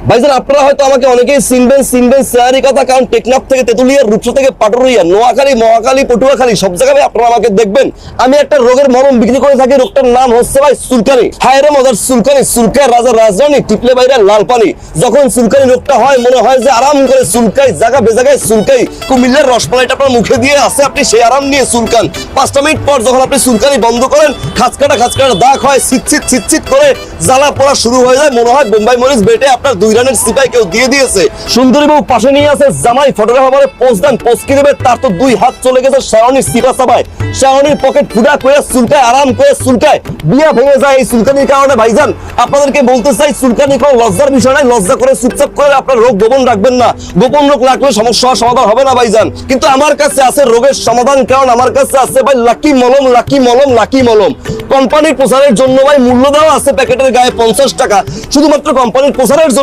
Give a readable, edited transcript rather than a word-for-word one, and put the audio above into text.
ভাইজান আপনারা হয়তো আমাকে অনেকেই চিনবেন স্যারি কথা, কারণ টেকনাফ থেকে তেতুলিয়া, রূপসা থেকে পাটুরিয়া, নোয়াখালী, মহাখালী, পটুয়াখালী সব জায়গায় আপনারা আমাকে দেখবেন। আমি একটা রোগের মলম বিক্রি করে থাকি, রোগটার নাম হচ্ছে ভাই চুলকানি। হায় রে মজার চুলকানি, চুলকায় রাজার রাজধানী, টিপলে বাইরে লাল পানি। যখন চুলকানি রোগটা হয় মনে হয় যে আরাম করে চুলকাই, জায়গা বেজাগায় চুলকাই। কুমিল্লার রসমালাইটা আপনার মুখে দিয়ে আছে, আপনি সেই আরাম নিয়ে চুলকান। 5টা মিনিট পর যখন আপনি চুলকানি বন্ধ করেন, খাঁচকাটা দাগ হয়, ছিটছিট করে জ্বালা পড়া শুরু হয়ে যায়, মনে হয় বোম্বাই মরিচ বেটে আপনার 2 রানের সিপাই কেউ দিয়ে দিয়েছে। সুন্দরী বউ পাশে নিয়ে আছে, জামাই ফটোগ্রাফারে পোজ দেন, পোজ কি দেবে, তার তো 2 হাত চলে গেছে শাওনির সিপা চাপায়। শাওনির পকেট ফুটা করে চুলকায়, আরাম করে চুলকায়, বিয়া ভেঙে যায় এই চুলকানির কারণে। ভাইজান আপনাদেরকে বলতে চাই, চুলকানি কোনো লজ্জার বিষয় নাই। লজ্জা করে চুপচাপ করে আপনার রোগ গোপন রাখবেন না। গোপন রোগ রাখলে সমস্যা সমাধান হবে না ভাইজান। কিন্তু আমার কাছে আছে রোগের সমাধান, কারণ আমার কাছে আছে ভাই লাকি মলম। কোম্পানির প্রচারের জন্য ভাই মূল্য দেওয়া আছে প্যাকেটের গায়ে 50 টাকা, শুধুমাত্র কোম্পানির প্রচারের জন্য।